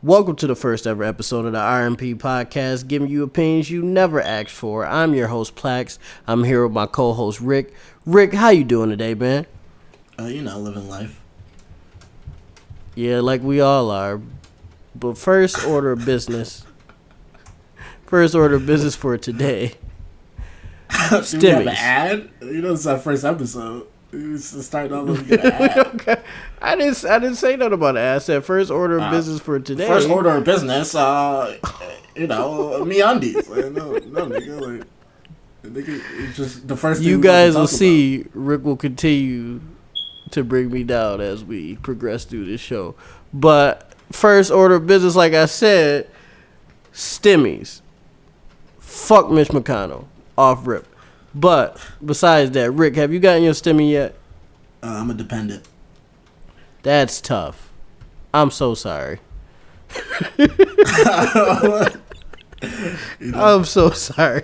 Welcome to the first ever episode of the R&P Podcast, giving you opinions you never asked for. I'm your host, PLAX. I'm here with my co-host, Rick. Rick, how you doing today, man? Living life. Yeah, like we all are. But first order of business. First order of business for today. Stimmis. We have an ad? This is our first episode. It's starting off with an ad. Okay. I didn't say nothing about an ad. I said first order of business for today. First order of business, MeUndies. Nigga, it's just the first thing you guys will see. Rick will continue to bring me down as we progress through this show. But first order of business, like I said, Stimmis. Fuck Mitch McConnell. Off rip. But besides that, Rick, have you gotten your stimmy yet? I'm a dependent. That's tough. I'm so sorry. I'm so sorry.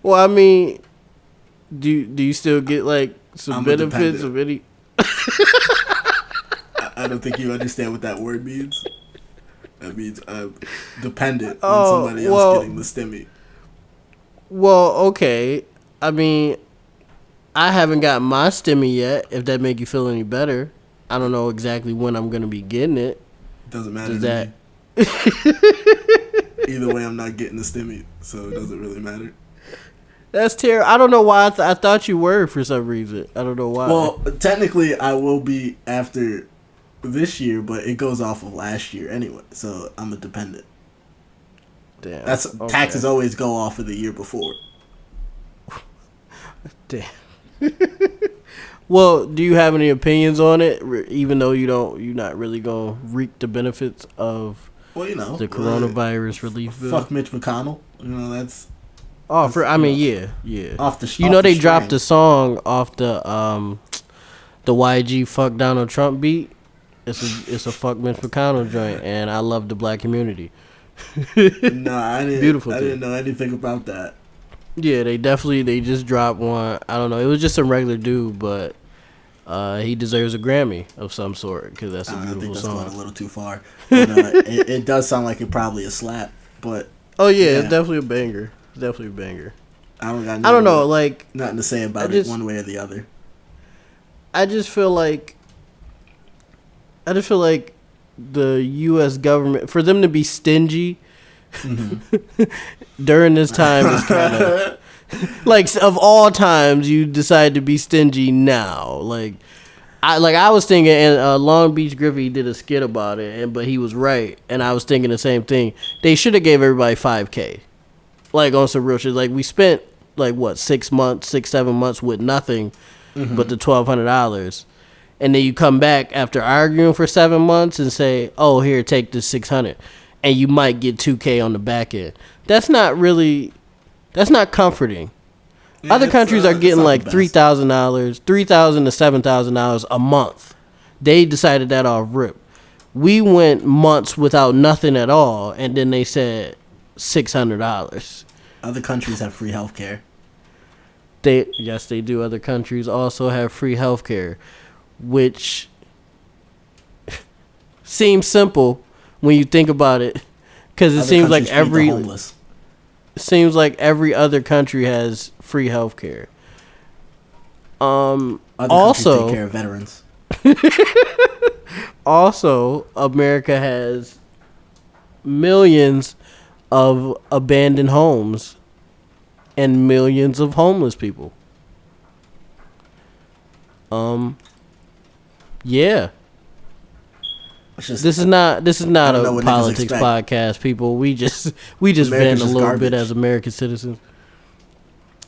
Well, I mean, do you still get like some benefits of any? I don't think you understand what that word means. That means I'm dependent on somebody else getting the stimmy. Well, okay. I mean, I haven't got my stimmy yet, if that make you feel any better. I don't know exactly when I'm going to be getting it. Doesn't matter to me. Either way, I'm not getting the stimmy, so it doesn't really matter. That's terrible. I don't know why I thought you were for some reason. I don't know why. Well, technically, I will be after this year, but it goes off of last year anyway, so I'm a dependent. Damn. That's okay. Taxes always go off of the year before. Damn. Well, do you have any opinions on it? Even though you're not really gonna reap the benefits of the coronavirus relief bill. Fuck Mitch McConnell. That's. Oh, yeah. Off the. They dropped the song off the YG fuck Donald Trump beat. It's a fuck Mitch McConnell joint, and I love the black community. No, I didn't. Beautiful. I didn't know anything about that. Yeah, they just dropped one. I don't know. It was just some regular dude, but he deserves a Grammy of some sort because that's a beautiful I think that's song. going a little too far. But, it does sound like it probably a slap, but it's definitely a banger. It's definitely a banger. I don't know, like nothing to say about it one way or the other. I just feel like the U.S. government, for them to be stingy during this time is kind of like, of all times you decide to be stingy now. I was thinking, and Long Beach Griffey did a skit about it, but he was right, and I was thinking the same thing. They should have gave everybody $5,000, like on some real shit. Like we spent 6 months, 7 months with nothing but the $1,200. And then you come back after arguing for 7 months and say, "Oh, here, take this $600," and you might get $2,000 on the back end. That's not comforting. Yeah, other countries are getting like $3,000, $3,000 to $7,000 a month. They decided that off rip. We went months without nothing at all, and then they said $600. Other countries have free healthcare. Yes, they do. Other countries also have free healthcare, which seems simple when you think about it, because it seems like every other country has free healthcare. Other also countries take care of veterans. Also, America has millions of abandoned homes and millions of homeless people. Yeah. This is not a politics podcast, people. We just vent a little bit as American citizens.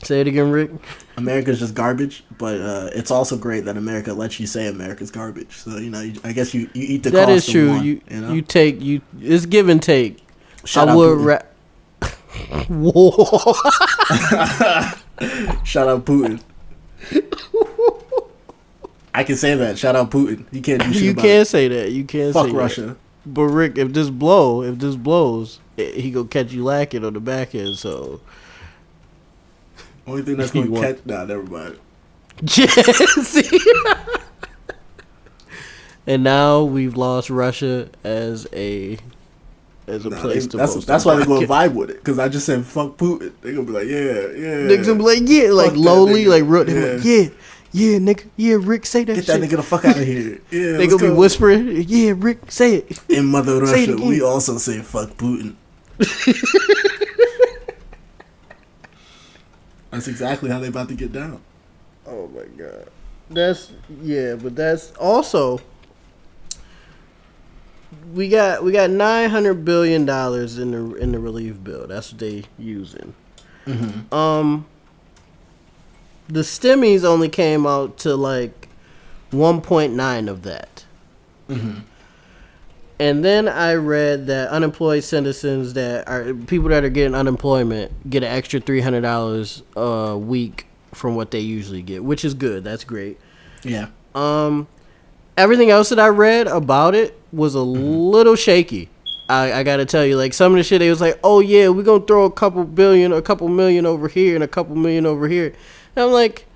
Say it again, Rick. America's just garbage, but it's also great that America lets you say America's garbage. So I guess you eat the that cost is true. of one, you take it's give and take. Shout out Putin. I can say that. Shout out Putin. You can't do shit You about can't it. say that. You can't Fuck say Russia. That. But Rick, if this blows, he gonna catch you lacking on the back end. So only thing that's gonna catch. Nah, never mind. See? And now we've lost Russia as a place to post. That's why they're going to vibe with it. Because I just said, fuck Putin. They're going to be like, yeah. Niggas gonna be like, yeah. Like, lowly. Like, yeah, nigga. Yeah, Rick, say that shit. Get that nigga the fuck out of here. Yeah, they gonna be whispering, yeah, Rick, say it. In Mother Russia, we also say, fuck Putin. That's exactly how they about to get down. Oh, my God. But that's also... We got $900 billion in the relief bill. That's what they using. Mm-hmm. The Stimmis only came out to like 1.9 of that. Mm-hmm. And then I read that unemployed citizens that are people that are getting unemployment get an extra $300 a week from what they usually get, which is good. That's great. Yeah. Everything else that I read about it was a little shaky. I gotta tell you, like, some of the shit, they was like, oh yeah, we're gonna throw a couple million over here and a couple million over here. And I'm like,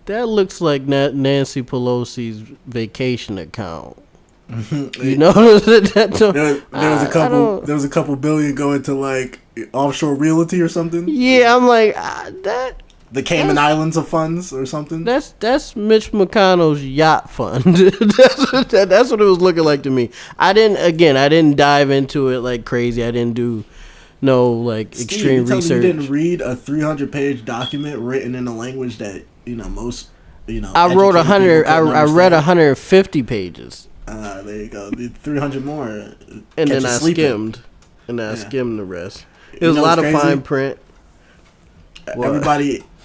that looks like Nancy Pelosi's vacation account. You know, there was a couple billion going to like offshore realty or something. Yeah, I'm like the Cayman Islands of funds or something. That's Mitch McConnell's yacht fund. that's what it was looking like to me. I didn't dive into it like crazy. I didn't do no like Steve, extreme research. You didn't read a 300-page document written in a language that most I wrote 100. I read 150 pages. There you go. The 300 more. And then I skimmed. And then I skimmed the rest. It was a lot of fine print.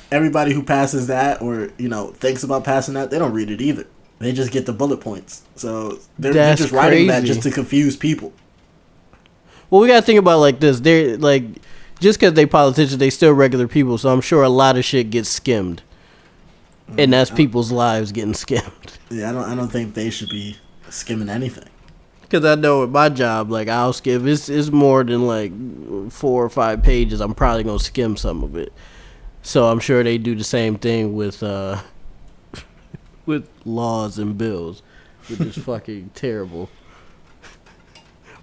Everybody who passes that or, thinks about passing that, they don't read it either. They just get the bullet points. So they're just writing that just to confuse people. Well, we got to think about like this. They're like, just because they politicians, they still regular people. So I'm sure a lot of shit gets skimmed. And that's people's lives getting skimmed. Yeah, I don't think they should be skimming anything. Because I know at my job, like, I'll skim. It's more than like 4 or 5 pages. I'm probably going to skim some of it. So I'm sure they do the same thing with laws and bills, which is fucking terrible.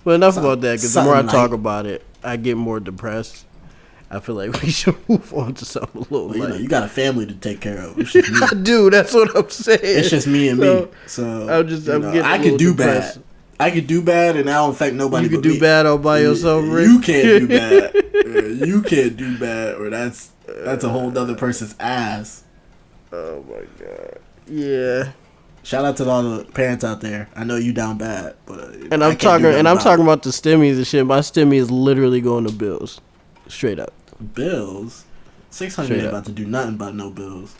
But enough about that, because the more I talk about it, I get more depressed. I feel like we should move on to something a little lighter. You got a family to take care of. It's just me. I do. That's what I'm saying. It's just me and me. So I could do bad. I could do bad, and that don't affect nobody. You could do bad all by yourself, Rick. You can't do bad. You can't do bad, or that's a whole other person's ass. Oh my God. Yeah. Shout out to all the parents out there. I know you down bad, but I'm talking about the Stimmies and shit. My Stimmy is literally going to bills, straight up. Bills, 600 ain't about to do nothing about no bills.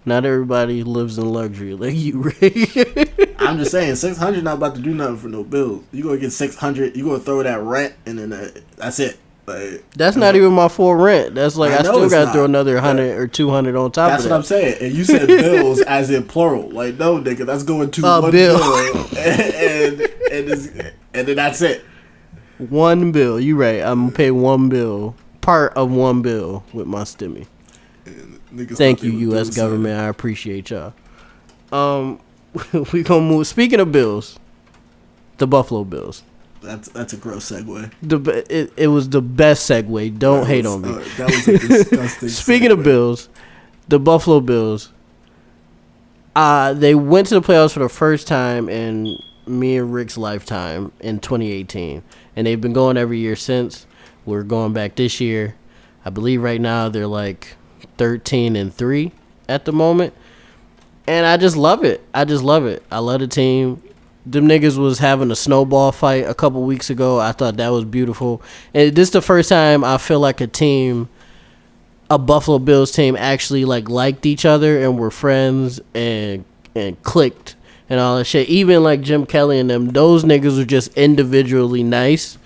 Not everybody lives in luxury like you, Rick. I'm just saying, 600 not about to do nothing for no bills. You gonna get 600. You gonna throw that rent, and then that's it. Like, that's not even my full rent. That's like I still gotta throw another 100 or 200 on top of that. That's what I'm saying. And you said bills as in plural. Like, no, nigga, that's going to one bill, and then that's it. One bill. You right. I'm gonna pay one bill, part of one bill with my Stimmy. Thank you, U.S. government. I appreciate y'all. We gonna move. Speaking of bills, the Buffalo Bills. That's a gross segue. It was the best segue. Don't hate on me. That was a disgusting. Speaking of Bills, the Buffalo Bills. They went to the playoffs for the first time in me and Rick's lifetime in 2018, and they've been going every year since. We're going back this year. I believe right now they're like 13-3 at the moment, and I just love it. I love the team. Them niggas was having a snowball fight a couple weeks ago. I thought that was beautiful. And this is the first time I feel like a Buffalo Bills team actually liked each other and were friends and clicked and all that shit. Even like Jim Kelly and them, those niggas were just individually nice.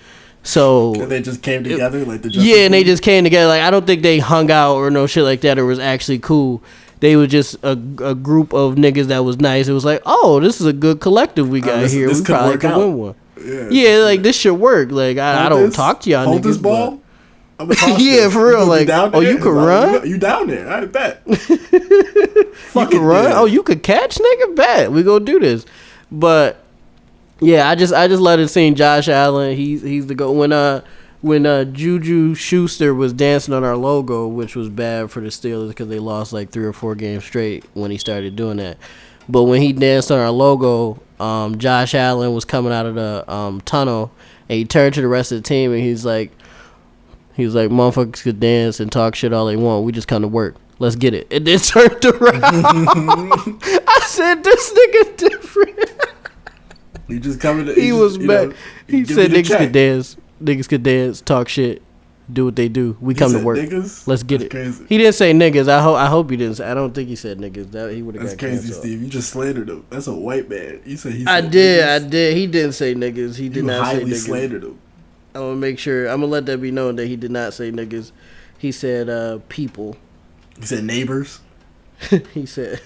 So and they just came together and they just came together. Like, I don't think they hung out or no shit like that or was actually cool. They were just a group of niggas that was nice. It was like, oh, this is a good collective we got here. We probably could win one. Yeah, like this should work. Like I don't talk to y'all hold niggas. This ball. Yeah, for real. Like, oh, you could run? You down there? I bet. You could run? Oh, you could catch, nigga? Bet. We gonna do this. But yeah, I just let it sing. Josh Allen, he's the go. When Juju Schuster was dancing on our logo, which was bad for the Steelers because they lost like 3 or 4 games straight when he started doing that. But when he danced on our logo, Josh Allen was coming out of the tunnel, and he turned to the rest of the team, and he's like, motherfuckers could dance and talk shit all they want. We just come to work. Let's get it. And then turned around. I said, this nigga different. You just coming to... He was mad. He said niggas could dance. Niggas could dance, talk shit, do what they do. We come to work. Niggas? Let's get it. Crazy. He didn't say niggas. I hope he didn't say. I don't think he said niggas. That he would have got crazy, canceled. Steve. You just slandered him. That's a white man. You said he said I did. He didn't say niggas. He did not say niggas. You highly slandered him. I'm gonna make sure. I'm gonna let that be known that he did not say niggas. He said people. He said neighbors. He said.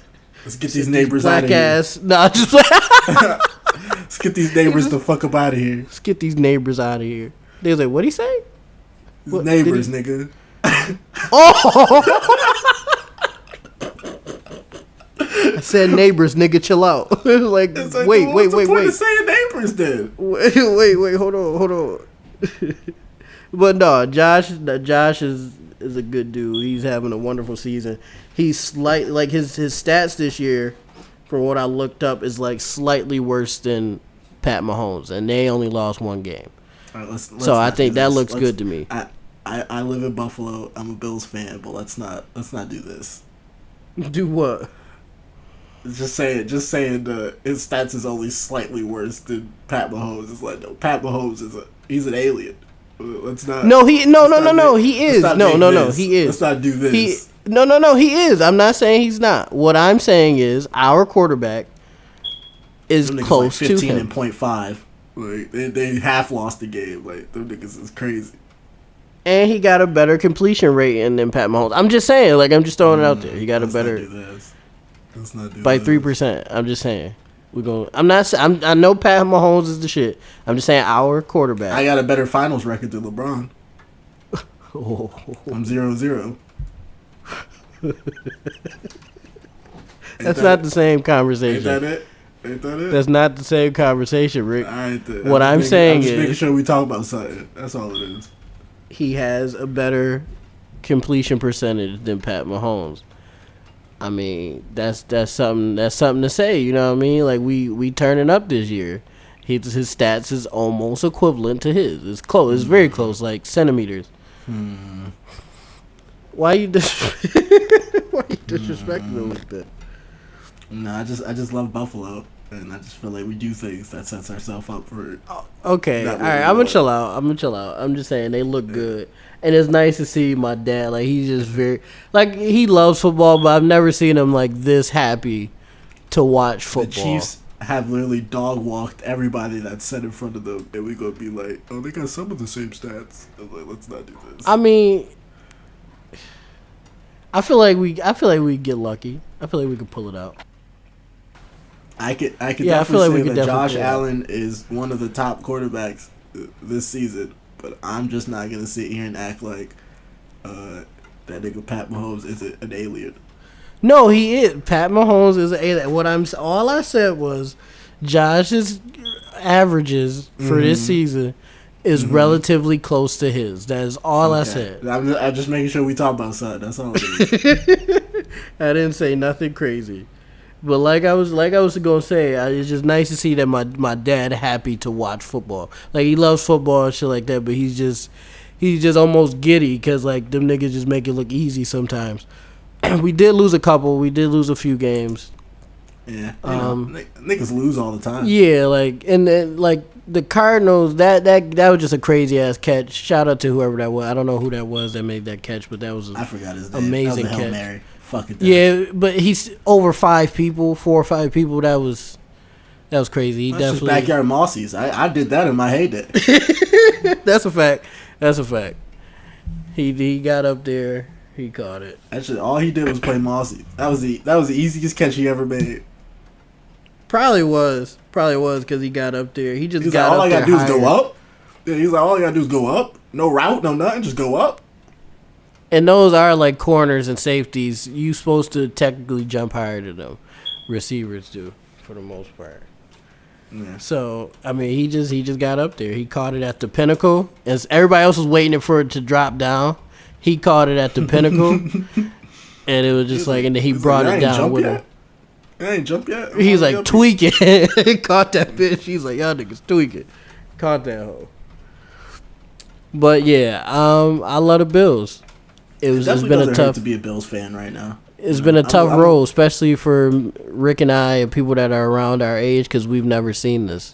Let's get these neighbors out of here. Ass. Nah, just. Let's get these neighbors the fuck up out of here. Let's get these neighbors out of here. They was like, what'd he say? What, neighbors, nigga. Oh! I said neighbors, nigga, chill out. like wait. What's the point of saying neighbors then? Wait, hold on. But no, Josh is a good dude. He's having a wonderful season. He's slightly, like his stats this year, from what I looked up, is like slightly worse than Pat Mahomes, and they only lost 1 game. All right, let's so I think that looks good to me. I live in Buffalo. I'm a Bills fan, but let's not do this. Do what? Just saying his stats is only slightly worse than Pat Mahomes. It's like, no, Pat Mahomes he's an alien. Let's not. No, he is. No, he is. Let's not do this. No, he is. I'm not saying he's not. What I'm saying is our quarterback is close like 15 to him. and 0.5. Like they half lost the game. Like them niggas is crazy. And he got a better completion rate than Pat Mahomes. I'm just saying. Like I'm just throwing it out there. He got a better. Let's not do by 3%. I'm just saying. I know Pat Mahomes is the shit. I'm just saying our quarterback. I got a better finals record than LeBron. I'm 0-0. That's not the same conversation. Ain't that it? That's not the same conversation, Rick. What I'm saying is, is, making sure we talk about something. That's all it is. He has a better completion percentage than Pat Mahomes. I mean, that's something to say. You know what I mean? Like we turning up this year. His stats is almost equivalent to his. It's close. It's very close, like centimeters. Why you disrespecting him like that? No, I just love Buffalo, and I just feel like we do things that sets ourselves up for. Okay, all right. I'm gonna chill out. I'm just saying they look good, and it's nice to see my dad. Like he's just very he loves football, but I've never seen him like this happy to watch football. The Chiefs have literally dog walked everybody that's set in front of them, and we gonna be like, oh, they got some of the same stats. I'm like, let's not do this. I mean, I feel like we get lucky. I feel like we could pull it out. I could definitely say that Josh Allen is one of the top quarterbacks this season, but I'm just not gonna sit here and act like that nigga Pat Mahomes is an alien. No, he is. Pat Mahomes is an alien. All I said was Josh's averages for this season is relatively close to his. That is all I said. I'm just making sure we talk about something. That's all it is. I didn't say nothing crazy. But like I was gonna say, it's just nice to see that my dad happy to watch football. Like he loves football and shit like that, but he's just almost giddy because like them niggas just make it look easy sometimes. We did lose a couple. We did lose a few games. Yeah, niggas lose all the time. Yeah, like and then like the Cardinals, that was just a crazy ass catch. Shout out to whoever that was. I don't know who that was that made that catch, but that was I forgot his name. Amazing that was a Hail catch. Mary. Fucking yeah, but he's over 4 or 5 people. That was crazy. That's definitely just backyard mossies. I did that in my heyday. That's a fact. He got up there. He caught it. Actually, all he did was play mossy. That was the easiest catch he ever made. Probably was because he got up there. He just got like, all up I there. All I gotta do is go up. Yeah, he's like, all I gotta do is go up. No route, no nothing. Just go up. And those are like corners and safeties. You supposed to technically jump higher than them. Receivers do, for the most part. Yeah. So, I mean, he just got up there. He caught it at the pinnacle. As everybody else was waiting for it to drop down, he caught it at the pinnacle. And it was just like, and then he brought it down with him. I ain't jump yet. He's like tweaking. Caught that bitch. He's like, y'all niggas tweaking. Caught that hoe. But yeah, I love the Bills. It's been a tough to be a Bills fan right now. It's been a tough role, especially for Rick and I and people that are around our age, because we've never seen this.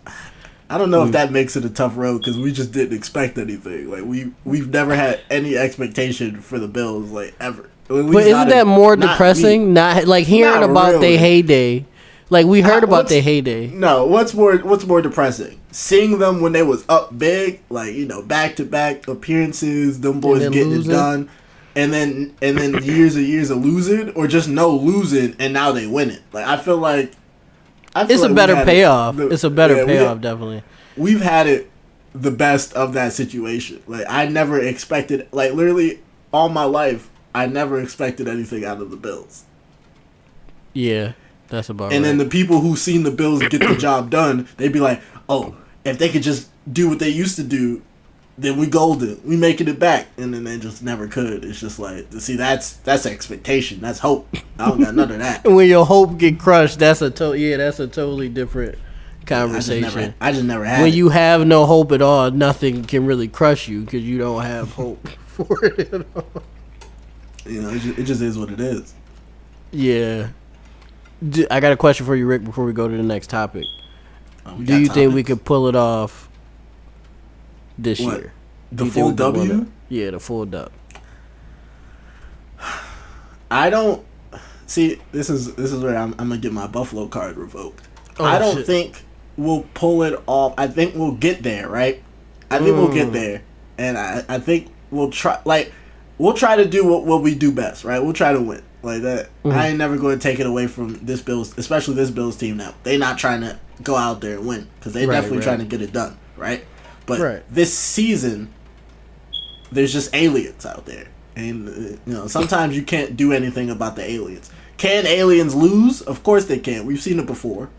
I don't know if that makes it a tough road because we just didn't expect anything. Like we've never had any expectation for the Bills, like ever. But isn't that more depressing? Not like hearing about their heyday. Like we heard about their heyday. No, what's more depressing? Seeing them when they was up big, like back to back appearances, them boys getting it done. And then years and years of losing, or just no losing, and now they win it. Like I feel like it's a better payoff. It's a better payoff, definitely. We've had it the best of that situation. Like I never expected, like literally all my life, I never expected anything out of the Bills. Yeah, that's about. And then the people who seen the Bills get the job done, they'd be like, "Oh, if they could just do what they used to do, then we golden, we making it back." And then they just never could. It's just like, see, that's expectation, that's hope. I don't got none of that. And when your hope get crushed, that's a totally different conversation. I just never had. When you have no hope at all, nothing can really crush you because you don't have hope for it at all. It just is what it is. Yeah. I got a question for you, Rick, before we go to the next topic. Do you think we could pull it off this year? The full W? Yeah, the full dub. I don't see. This is where I'm gonna get my Buffalo card revoked. I don't think we'll pull it off. I think we'll get there, right? I think we'll get there, and I think we'll try. Like we'll try to do what we do best, right? We'll try to win like that. I ain't never going to take it away from this Bills, especially this Bills team. Now they not trying to go out there and win because they definitely trying to get it done, right? But this season, there's just aliens out there. And, sometimes you can't do anything about the aliens. Can aliens lose? Of course they can. We've seen it before.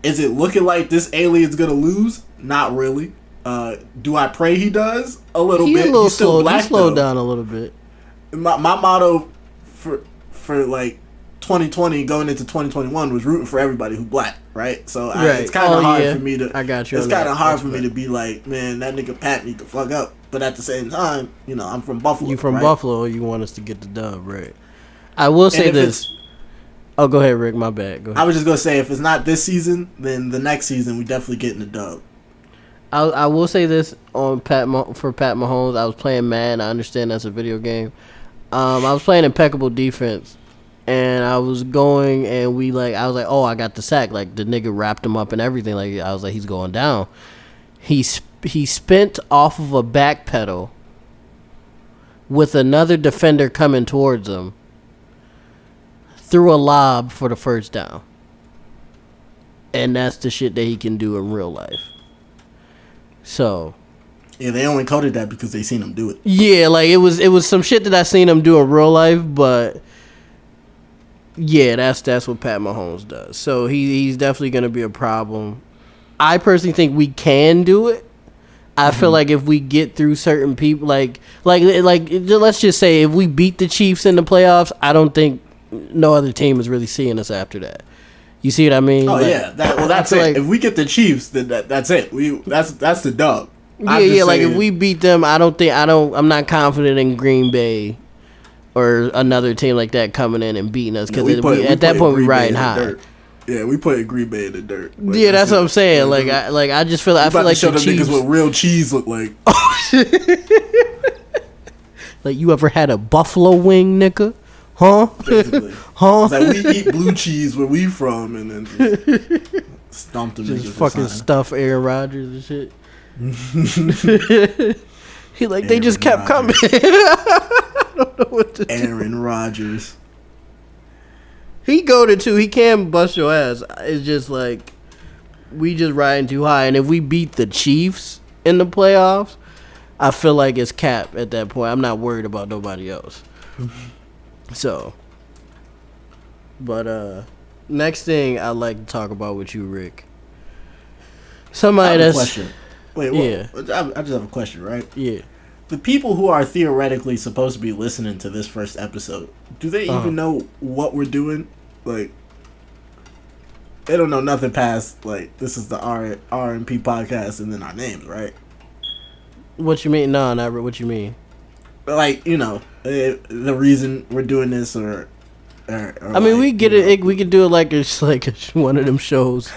Is it looking like this alien's going to lose? Not really. Do I pray he does? A little bit. He's still black, he slowed down a little bit. My motto for like 2020 going into 2021 was rooting for everybody who's black, right? So it's kind of hard for me to. I got you. It's kind of hard for me to be like, man, that nigga Pat need to fuck up. But at the same time, I'm from Buffalo. You from Buffalo? You want us to get the dub, right? I will say this. Oh, go ahead, Rick. My bad. Go ahead. I was just gonna say, if it's not this season, then the next season we definitely getting the dub. I will say this on Pat Mahomes. I was playing Madden. I understand that's a video game. I was playing impeccable defense. And I was going, and I was like, oh, I got the sack. Like, the nigga wrapped him up and everything. Like, I was like, he's going down. He spent off of a back pedal with another defender coming towards him, threw a lob for the first down. And that's the shit that he can do in real life. So. Yeah, they only coded that because they seen him do it. Yeah, like, it was some shit that I seen him do in real life, but. Yeah, that's what Pat Mahomes does. So he's definitely going to be a problem. I personally think we can do it. I feel like if we get through certain people, like let's just say if we beat the Chiefs in the playoffs, I don't think no other team is really seeing us after that. You see what I mean? Oh yeah, that's it. Like, if we get the Chiefs, then that's it. That's the dub. Yeah. Like if we beat them, I'm not confident in Green Bay. Or another team like that coming in and beating us because at that point we riding high. Yeah, we put Green Bay in the dirt. Like, yeah, that's what I'm saying. Like I just feel like show the them Chiefs. Niggas what real cheese look like. Like you ever had a buffalo wing, nigga? Huh? Basically. Huh? It's like we eat blue cheese where we from, and then just stomp them. Just fucking stuff Aaron Rodgers and shit. He like they just kept coming. I don't know what to do. Aaron Rodgers. He goated too. He can bust your ass. It's just like we just riding too high. And if we beat the Chiefs in the playoffs, I feel like it's cap at that point. I'm not worried about nobody else. So, but next thing I'd like to talk about with you, Rick. Somebody that's question. Wait, yeah. I just have a question, right? Yeah. The people who are theoretically supposed to be listening to this first episode, do they even know what we're doing? Like, they don't know nothing past, like, this is the R&P podcast and then our names, right? What you mean? No, not what you mean. Like, you know, the reason we're doing this or I mean, we get it. We could do it like it's like one of them shows.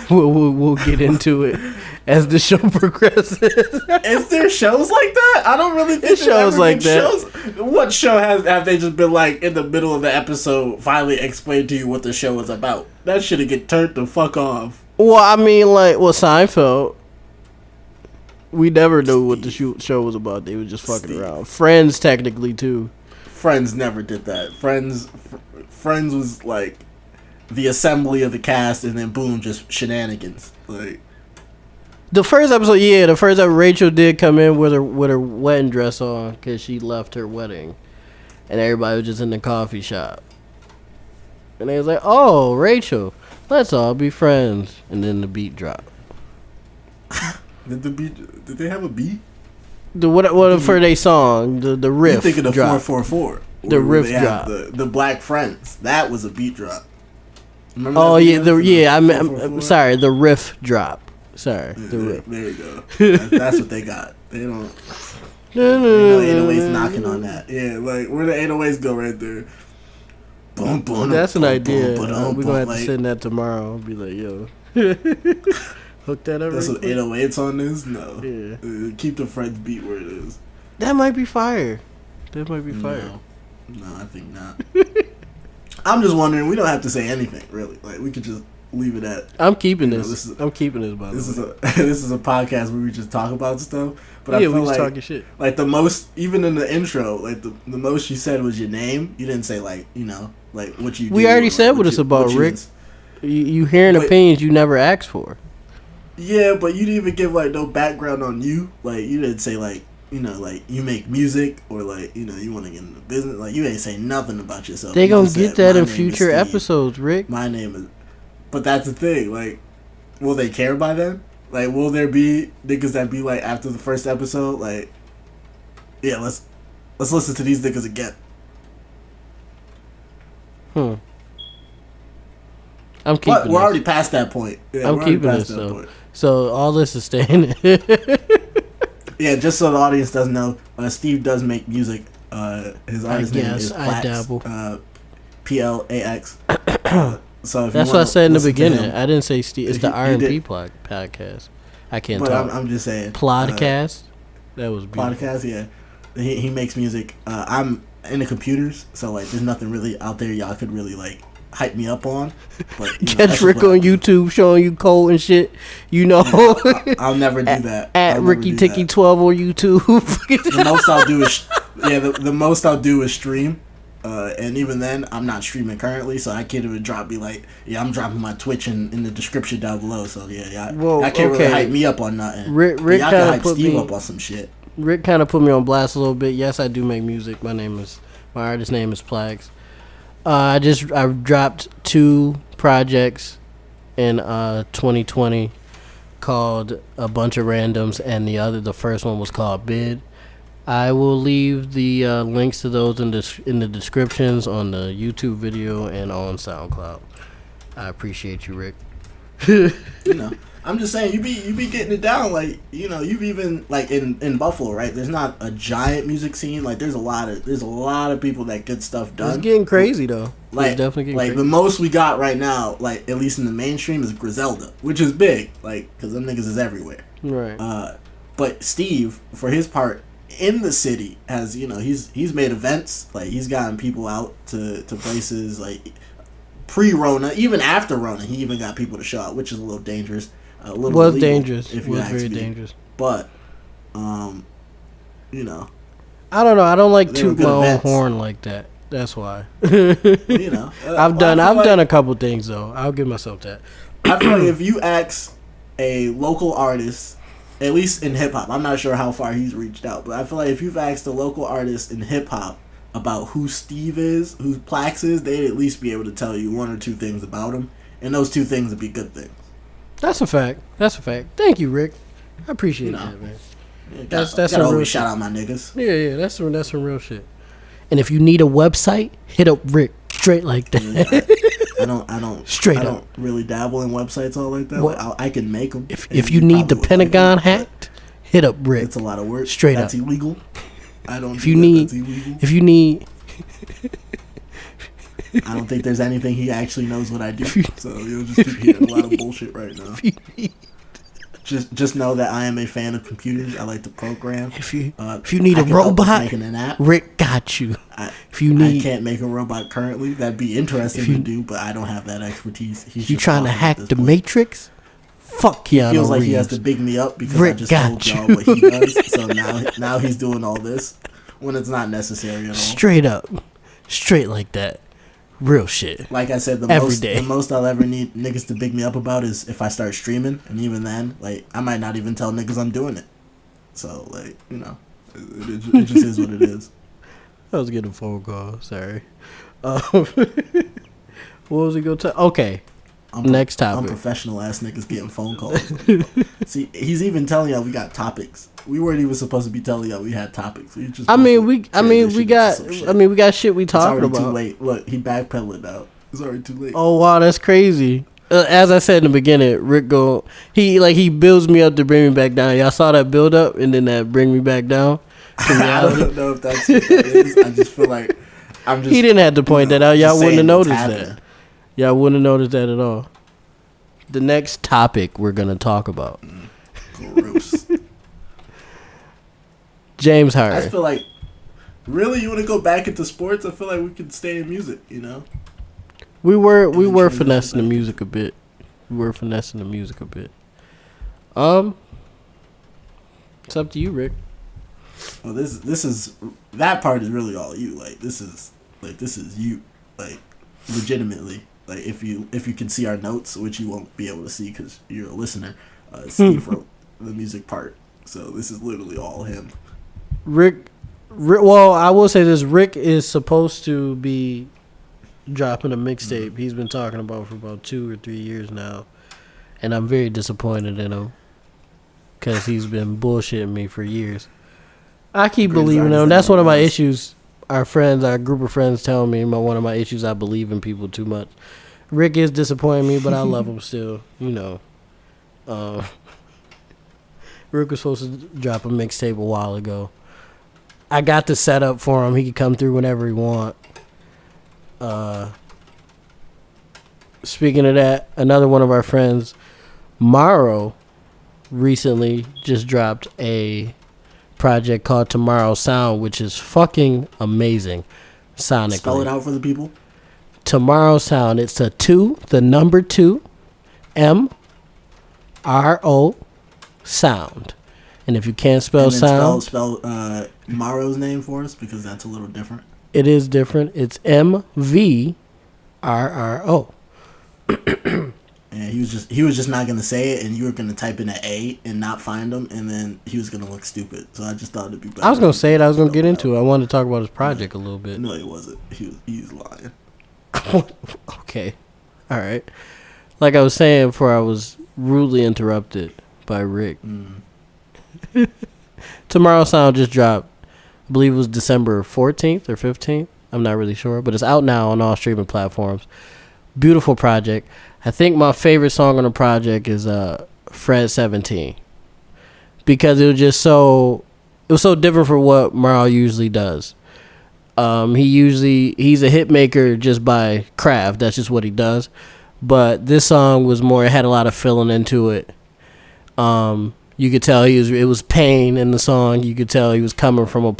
We'll get into it as the show progresses. Is there shows like that? I don't really think shows like that. Shows. What show have they just been like in the middle of the episode finally explain to you what the show is about? That should get turned the fuck off. Well, I mean, like, Seinfeld. We never knew what the show was about. They were just fucking around. Friends, technically, too. Friends never did that. Friends was like the assembly of the cast, and then boom, just shenanigans. Like the first episode, Rachel did come in with her wedding dress on because she left her wedding, and everybody was just in the coffee shop, and they was like, "Oh, Rachel, let's all be friends," and then the beat dropped. Did they have a beat? What for their song? The riff. You're thinking of drop. 444. The riff drop. The Black Friends. That was a beat drop. Remember I'm sorry. The riff drop. Sorry. The riff. There you go. That's what they got. They don't. 808s knocking on that. Yeah, like where the 808s go right there. Boom, boom. That's an idea. We're gonna have to send that tomorrow. I'll be like, yo. Hook that up. That's some 808s on this? No. Yeah. Keep the Friends beat where it is. That might be fire. No, I think not. I'm just wondering. We don't have to say anything really. Like we could just leave it at. I'm keeping this. I'm keeping this. By the way, this is a podcast where we just talk about stuff. But I feel we just like talking shit. Like the most, even in the intro, like the most you said was your name. You didn't say like like what you. We do already said like what it's about, Rick. You hearing opinions you never asked for. Yeah, but you didn't even give like no background on you. Like you didn't say like like you make music or like you want to get into business. Like you ain't say nothing about yourself. They gonna get that in future episodes, Rick. My name is. But that's the thing. Like, will they care by then? Like, will there be niggas that be like after the first episode? Like, yeah, let's listen to these niggas again. I'm keeping. But we're already past that point. Yeah, I'm keeping this though. So all this is staying. Yeah, just so the audience doesn't know, Steve does make music. His artist name is PLAX. I dabble. PLAX. So if that's what I said in the beginning. I didn't say Steve. It's the R&P podcast. I can't talk. I'm just saying. Podcast. That was beautiful. Podcast. Yeah, he makes music. I'm into computers, so like, there's nothing really out there y'all could really like hype me up on. But catch Rick on YouTube showing you code and shit. I'll never do that. At Ricky Ticky 12 on YouTube. The most I'll do is the most I'll do is stream. And even then, I'm not streaming currently, so I can't even be like, I'm dropping my Twitch in the description down below. So I can't really hype me up on nothing. Rick y'all can hype put Steve up on some shit. Rick kind of put me on blast a little bit. Yes, I do make music. My artist name is PLAX. I dropped 2 projects in 2020 called A Bunch of Randoms, and the first one was called Bid. I will leave the links to those in the descriptions on the YouTube video and on SoundCloud. I appreciate you, Rick. I'm just saying, you be getting it down, like, you've even, like, in Buffalo, right? There's not a giant music scene. Like, there's a lot of people that get stuff done. It's getting crazy, though. Like, it's definitely getting crazy. The most we got right now, like, at least in the mainstream, is Griselda, which is big, like, because them niggas is everywhere. Right. But Steve, for his part, in the city, has, he's made events, like, he's gotten people out to places, like, pre-Rona, even after Rona, he even got people to show up, which is a little dangerous. Was dangerous. It was very dangerous. But, I don't know. I don't like toot my own horn like that. That's why. I've done a couple things though. I'll give myself that. I feel like if you ask a local artist at least in hip hop. I'm not sure how far he's reached out, but I feel like if you've asked a local artist in hip hop about who Steve is, who PLAX is, they'd at least be able to tell you one or two things about him, and those two things would be good things. That's a fact. Thank you, Rick. I appreciate that, man. Yeah, that's some real shout out my niggas. Yeah, that's some real shit. And if you need a website, hit up Rick straight like that. I don't really dabble in websites all like that. Like, I can make them. If you need the Pentagon hacked, hit up Rick. It's a lot of work. Straight that's up. That's illegal. I don't. If you need. I don't think there's anything he actually knows what I do. So you'll just keep hearing a lot of bullshit right now. Just know that I am a fan of computers. I like to program. If you need a robot, making an app. Rick got you. I can't make a robot currently. That'd be interesting to do, but I don't have that expertise. You trying to hack the Matrix? Fuck Keanu Reeves. Feels like he has to big me up because Rick I just told y'all what he does. So now he's doing all this when it's not necessary at all. Straight up, straight like that. Real shit. Like I said, the most I'll ever need niggas to big me up about is if I start streaming, and even then, like, I might not even tell niggas I'm doing it. So, like, you know, it just is what it is. I was getting a phone call. Sorry. What was he going to tell? Okay. Next topic. Unprofessional ass niggas getting phone calls. See, he's even telling y'all we got topics. We weren't even supposed to be telling y'all we had topics. We got shit we talking about. It's already too late. Look, he backpedaling now. It's already too late. Oh wow, that's crazy. As I said in the beginning, Rick he builds me up to bring me back down. Y'all saw that build up and then that bring me back down. I don't know if that's what that is. I just feel like he didn't have to point that out. Y'all wouldn't have noticed that. Y'all wouldn't have noticed that at all. The next topic we're going to talk about. Gross. James Harden. I feel like, really, you want to go back into sports? I feel like we could stay in music, you know? We were finessing the music a bit. It's up to you, Rick. Well, this is that part is really all you. Like, this is you. Like, legitimately. Like, if you can see our notes, which you won't be able to see because you're a listener, Steve wrote the music part. So this is literally all him. Rick, well, I will say this. Rick is supposed to be dropping a mixtape he's been talking about for about 2 or 3 years now. And I'm very disappointed in him because he's been bullshitting me for years. I keep believing him. That's one of my issues. Our group of friends tell me one of my issues, I believe in people too much. Rick is disappointing me, but I love him still. You know. Rick was supposed to drop a mixtape a while ago. I got the setup for him. He could come through whenever he want. Speaking of that, another one of our friends, MVRRO, recently just dropped a project called Tomorrow Sound, which is fucking amazing sonically. Spell it out for the people. Tomorrow Sound. It's the number 2, MVRRO Sound. And if you can't spell sound, spell MVRRO's name for us because that's a little different. It is different. It's MVRRO. Yeah, he was just not gonna say it, and you were gonna type in an A and not find him, and then he was gonna look stupid. So I just thought it'd be better. I was gonna say it. I was gonna get into it. I wanted to talk about his project a little bit. No, he wasn't. He's lying. Okay, all right. Like I was saying before, I was rudely interrupted by Rick. Tomorrow Sound just dropped. I believe it was December 14th or 15th. I'm not really sure, but it's out now on all streaming platforms. Beautiful project. I think my favorite song on the project is Fred 17 because it was so different from what MVRRO usually does. He's a hit maker just by craft. That's just what he does. But this song was more. It had a lot of feeling into it. You could tell it was pain in the song. You could tell he was coming from a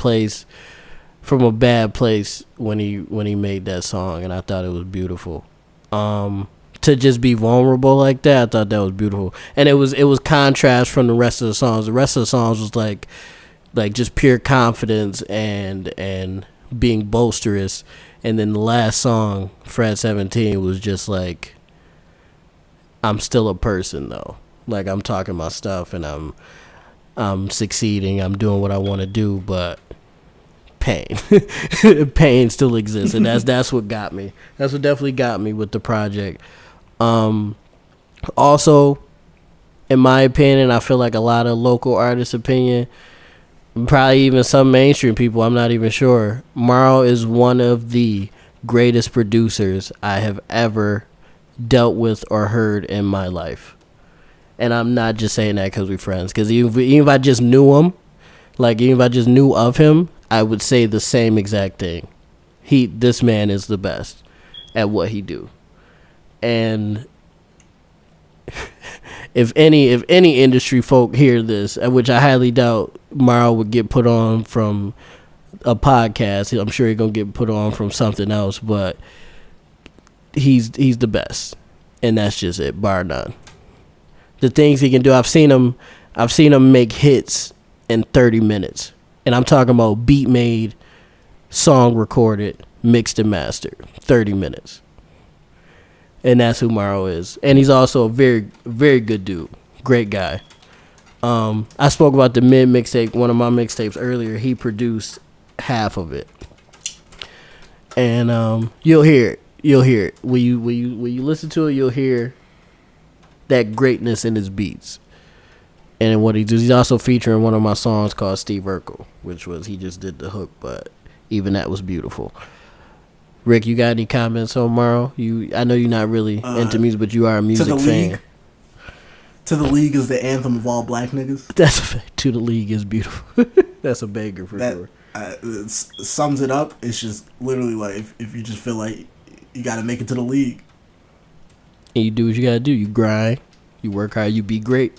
bad place when he made that song, and I thought it was beautiful. To just be vulnerable like that, I thought that was beautiful. And it was contrast from the rest of the songs. The rest of the songs was like just pure confidence and being boisterous. And then the last song, Fred 17, was just like, I'm still a person though. Like, I'm talking my stuff and I'm I'm succeeding, I'm doing what I want to do, but pain. Pain still exists, and that's what got me. That's what definitely got me with the project. Also, in my opinion, I feel like a lot of local artists' opinion, probably even some mainstream people, I'm not even sure, MVRRO is one of the greatest producers I have ever dealt with or heard in my life. And I'm not just saying that because we're friends, because even if I just knew him, like even if I just knew of him, I would say the same exact thing. This man is the best at what he do. And if any industry folk hear this, which I highly doubt MVRRO would get put on from a podcast, I'm sure he's gonna get put on from something else, but he's the best, and that's just it, bar none. The things he can do, I've seen him make hits in 30 minutes. And I'm talking about beat made, song recorded, mixed and mastered. 30 minutes. And that's who MVRRO is. And he's also a very, very good dude. Great guy. I spoke about the mid mixtape, one of my mixtapes earlier. He produced half of it. And you'll hear it. When you listen to it, you'll hear that greatness in his beats. And what he does, he's also featuring one of my songs called Steve Urkel, which was, he just did the hook, but even that was beautiful. Rick, you got any comments on MVRRO? I know you're not really into music, but you are a music fan. To the League is the anthem of all black niggas. That's a fact. To the League is beautiful. That's a banger for sure. It sums it up. It's just literally like if you just feel like you got to make it to the league. And you do what you got to do. You grind. You work hard. You be great.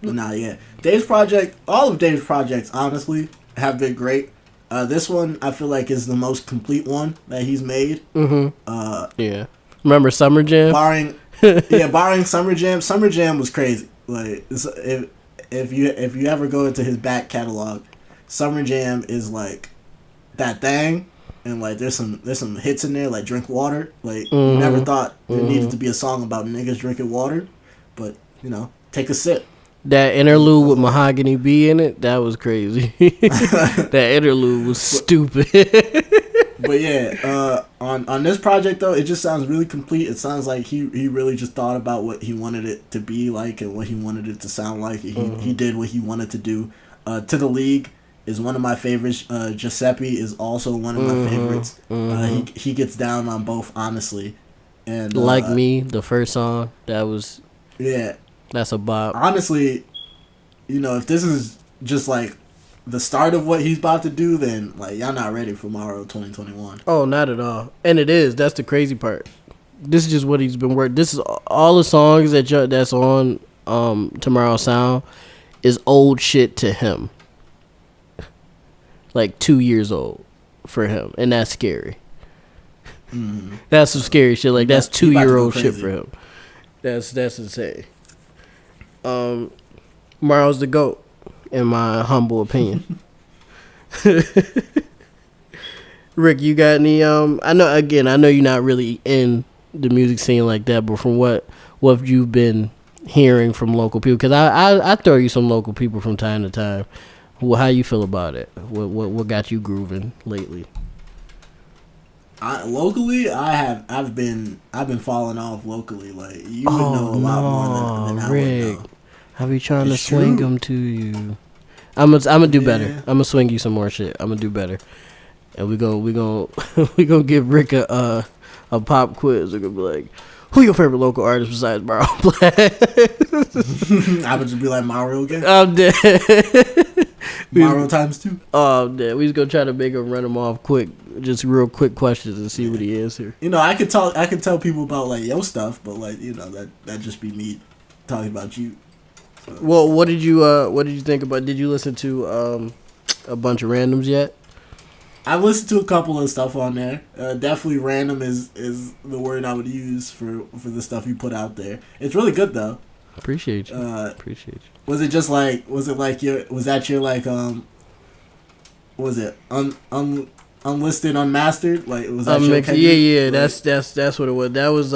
Nah, yeah. Dave's project, all of Dave's projects, honestly, have been great. This one, I feel like, is the most complete one that he's made. Mm-hmm. Yeah. Remember Summer Jam? Barring Summer Jam. Summer Jam was crazy. Like, if you ever go into his back catalog, Summer Jam is like that thing, and like there's some hits in there like Drink Water. Like, you never thought there needed to be a song about niggas drinking water, but take a sip. That interlude with Mahogany B in it, that was crazy. That interlude was stupid. But yeah, on this project though, it just sounds really complete. It sounds like he really just thought about what he wanted it to be like and what he wanted it to sound like. He did what he wanted to do. To the League is one of my favorites. Giuseppe is also one of my favorites. He gets down on both, honestly. And Like Me, the first song, that's a bop. Honestly, if this is just like the start of what he's about to do, then like y'all not ready for MVRRO 2021. Oh, not at all. And it is. That's the crazy part. This is just what he's been working. This is all the songs that's on Tomorrow Sound is old shit to him. Like 2 years old for him, and that's scary. That's some scary shit. Like that's 2-year-old shit for him. That's insane. MVRRO's the GOAT, in my humble opinion. Rick, you got any? I know you're not really in the music scene like that, but from what you've been hearing from local people, because I throw you some local people from time to time. Well, how you feel about it? What got you grooving lately? Locally, I've been falling off locally. Like you would know a lot more than I would know. I be trying to swing them to you. I'm gonna do better. I'm gonna swing you some more shit. I'm gonna do better, and we gonna give Rick a pop quiz. We're gonna be like, who your favorite local artist besides MVRRO? I would just be like MVRRO again. I'm dead. MVRRO times 2. Oh, I'm dead. We just gonna try to make him run him off quick, just real quick questions and see what he answers. I could tell people about like your stuff, but like that just be me talking about you. So. Well, what did you think about? Did you listen to a bunch of randoms yet? I've listened to a couple of stuff on there. Definitely random is the word I would use for the stuff you put out there. It's really good though. Appreciate you. Was it that your like was it unlisted unmastered? Like was that your yeah, that's what it was. That was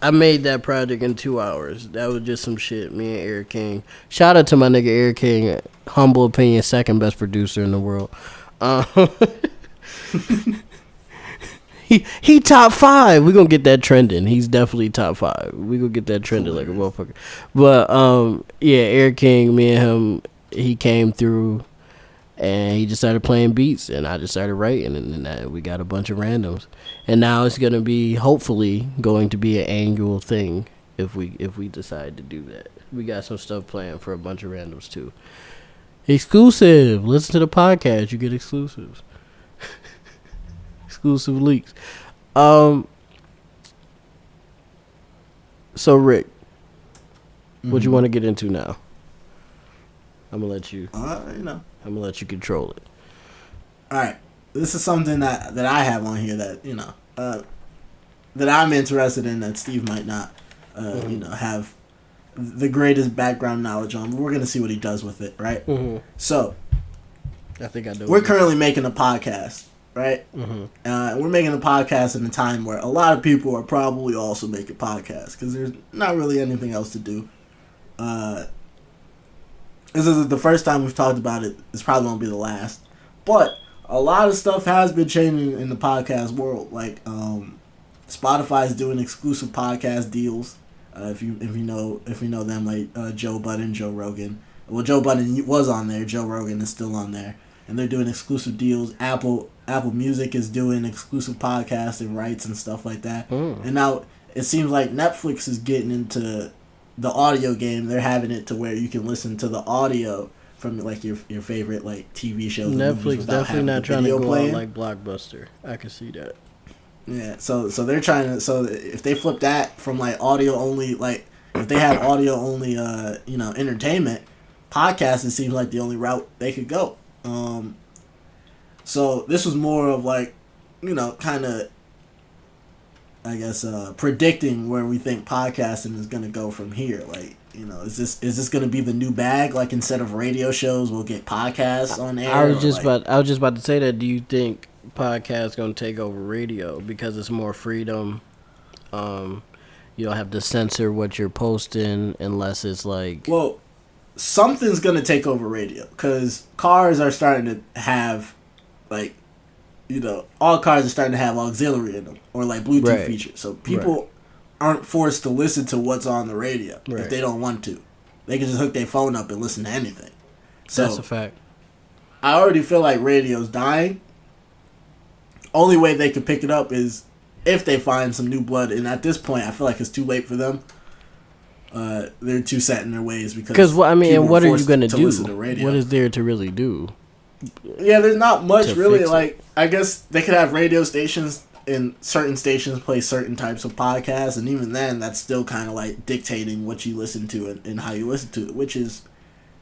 I made that project in 2 hours. That was just some shit. Me and Eric King. Shout out to my nigga Eric King. Humble opinion, second best producer in the world. He top 5. We gonna get that trending. He's definitely top 5. We gonna get that trending like a motherfucker. But yeah, Eric King, me and him, he came through, and he just started playing beats, and I just started writing, and then we got a bunch of randoms, and now it's gonna be hopefully going to be an annual thing if we decide to do that. We got some stuff planned for a bunch of randoms too. Exclusive. Listen to the podcast. You get exclusives. Exclusive leaks. So Rick, what you want to get into now? I'm gonna let you. I'm gonna let you control it. All right. This is something that I have on here that that I'm interested in that Steve might not have the greatest background knowledge on. But we're gonna see what he does with it, right? Mm-hmm. So, I think I know. We're currently making a podcast. Right? Mm-hmm. We're making a podcast in a time where a lot of people are probably also making podcasts because there's not really anything else to do. This is the first time we've talked about it. It's probably won't be the last. But a lot of stuff has been changing in the podcast world. Like Spotify's doing exclusive podcast deals. If you know them, like Joe Budden, Joe Rogan. Well, Joe Budden was on there. Joe Rogan is still on there. And they're doing exclusive deals. Apple Music is doing exclusive podcasts and rights and stuff like that. And now it seems like Netflix is getting into the audio game. They're having it to where you can listen to the audio from like your favorite like TV shows. Netflix definitely not trying to go out like Blockbuster. I can see that. Yeah, so they're trying to. So if they flip that from like audio only, like if they have audio only, entertainment, podcast, it seems like the only route they could go. So this was more of like, kind of, I guess, predicting where we think podcasting is going to go from here. Like, is this going to be the new bag? Like instead of radio shows, we'll get podcasts on air. I was just about to say that. Do you think podcasts going to take over radio because it's more freedom? You don't have to censor what you're posting unless it's like. Well, something's going to take over radio because cars are starting to have, like, all cars are starting to have auxiliary in them or like Bluetooth features. So people aren't forced to listen to what's on the radio if they don't want to. They can just hook their phone up and listen to anything. So that's a fact. I already feel like radio's dying. Only way they could pick it up is if they find some new blood. And at this point, I feel like it's too late for them. They're too set in their ways because what are you going to do? What is there to really do? Yeah, there's not much really. Like, I guess they could have radio stations and certain stations play certain types of podcasts, and even then, that's still kind of like dictating what you listen to and how you listen to it, which is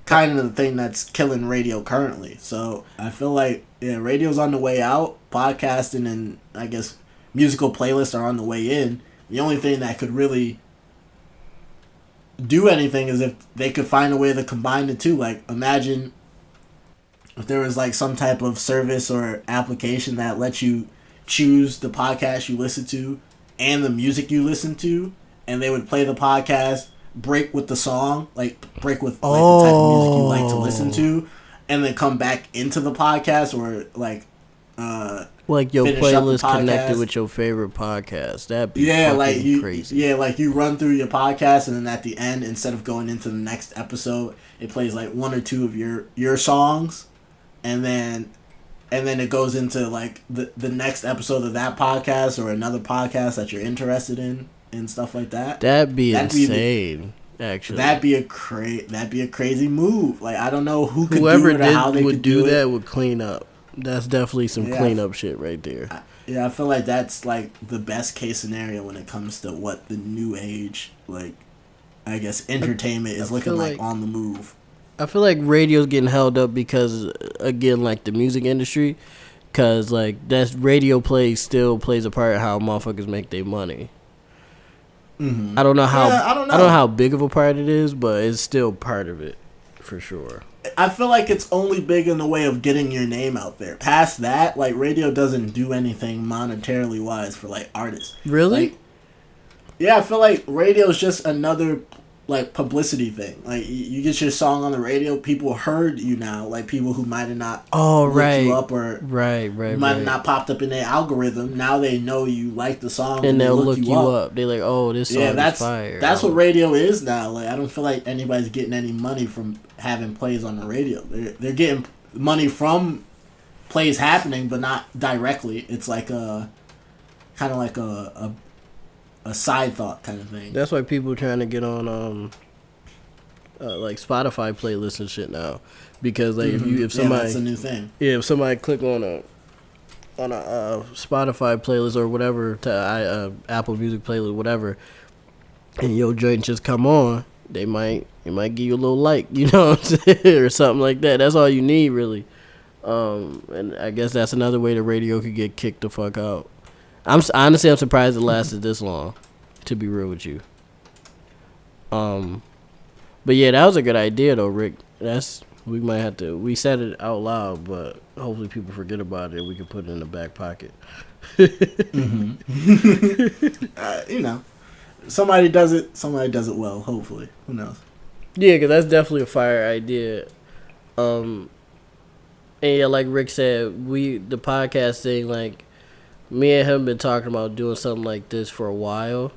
kind of the thing that's killing radio currently. So I feel like radio's on the way out. Podcasting and I guess musical playlists are on the way in. The only thing that could really do anything is if they could find a way to combine the two. Like, imagine if there was like some type of service or application that lets you choose the podcast you listen to and the music you listen to, and they would play the podcast, break with the song, like break with like the type of music you like to listen to, and then come back into the podcast or like your playlist connected with your favorite podcast. That'd be crazy. Yeah, like you run through your podcast, and then at the end, instead of going into the next episode, it plays like one or two of your songs, and then it goes into like the next episode of that podcast or another podcast that you're interested in and stuff like that. That'd be insane. Actually, that'd be a crazy move. Like, I don't know who could do it or how they could do it. That would clean up. That's definitely some cleanup shit right there. I feel like that's like the best case scenario when it comes to what the new age, like, I guess entertainment is looking like on the move. I feel like radio's getting held up because, again, like the music industry, because like that radio still plays a part in how motherfuckers make their money. Mm-hmm. I don't know how big of a part it is, but it's still part of it for sure. I feel like it's only big in the way of getting your name out there. Past that, like, radio doesn't do anything monetarily wise for like artists. Really? Like, Yeah, I feel like radio is just another like publicity thing. Like you get your song on the radio, people heard you now. Like people who might have not looked you up or might have not popped up in their algorithm. Now they know you like the song and they'll look you up. They're like, oh, this song is fire. That's what radio is now. Like I don't feel like anybody's getting any money from having plays on the radio. They're getting money from plays happening, but not directly. It's like a kind of like a side thought kind of thing. That's why people are trying to get on like Spotify playlists and shit now, because like if somebody that's a new thing. Yeah, if somebody click on a Spotify playlist or whatever, to Apple Music playlist, whatever, and your joint just come on, it might give you a little like, you know what I'm saying, or something like that. That's all you need really. And I guess that's another way the radio could get kicked the fuck out. I'm surprised it lasted this long, to be real with you. But yeah, that was a good idea though, Rick. We might have to. We said it out loud, but hopefully people forget about it. We can put it in the back pocket. You know, somebody does it. Somebody does it well. Hopefully, who knows? Yeah, because that's definitely a fire idea. And yeah, like Rick said, the podcast thing, like. Me and him been talking about doing something like this for a while.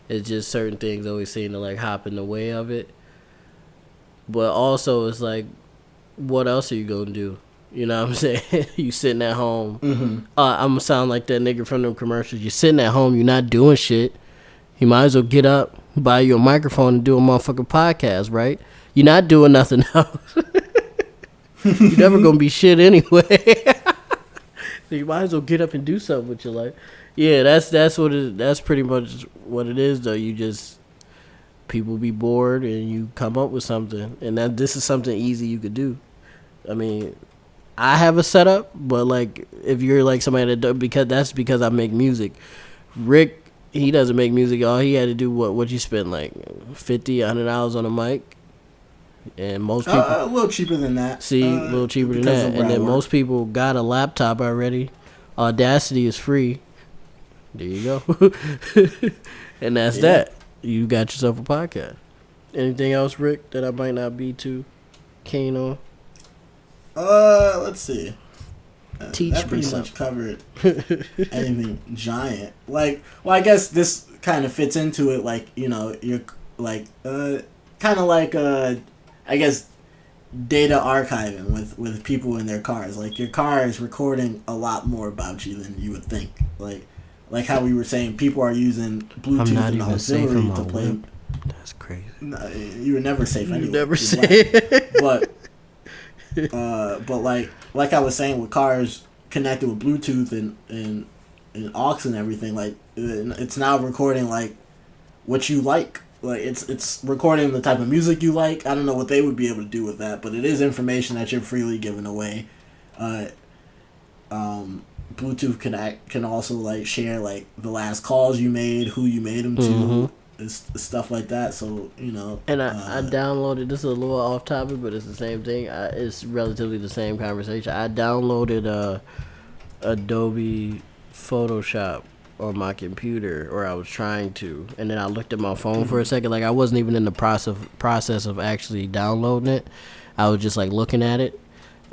It's just certain things always seem to like hop in the way of it. But also it's like, what else are you gonna do? You know what I'm saying? You sitting at home. I'm gonna sound like that nigga from them commercials. You're sitting at home, you're not doing shit. You might as well get up, buy you a microphone and do a motherfucking podcast, right? You're not doing nothing else. You're never gonna be shit anyway. So you might as well get up and do something with your life. Yeah, that's pretty much what it is though. You just, people be bored and you come up with something, and this is something easy you could do. I mean, I have a setup, but like if you're like somebody that because I make music. Rick, he doesn't make music. All he had to do what you spend like $50-$100 on a mic. And most people a little cheaper than that. See, a little cheaper than that. And then most people got a laptop already. Audacity is free. There you go. And that's that. You got yourself a podcast. Anything else, Rick, that I might not be too keen on? Let's see. Teach that me pretty much covered anything giant. Like, well, I guess this kind of fits into it. Like, you know, you're like kind of like I guess data archiving with people in their cars. Like your car is recording a lot more about you than you would think. Like how we were saying, people are using Bluetooth and auxiliary to play. Whip. That's crazy. No, you were never safe anyway. You never safe. But like I was saying, with cars connected with Bluetooth and aux and everything, like it's now recording like what you like. Like it's recording the type of music you like. I don't know what they would be able to do with that, but it is information that you're freely giving away. Bluetooth can also like share like the last calls you made, who you made them to, stuff like that. So you know. And I downloaded. This is a little off topic, but it's the same thing. It's relatively the same conversation. I downloaded Adobe Photoshop on my computer, or I was trying to, and then I looked at my phone for a second. Like I wasn't even in the process of actually downloading it. I was just like looking at it,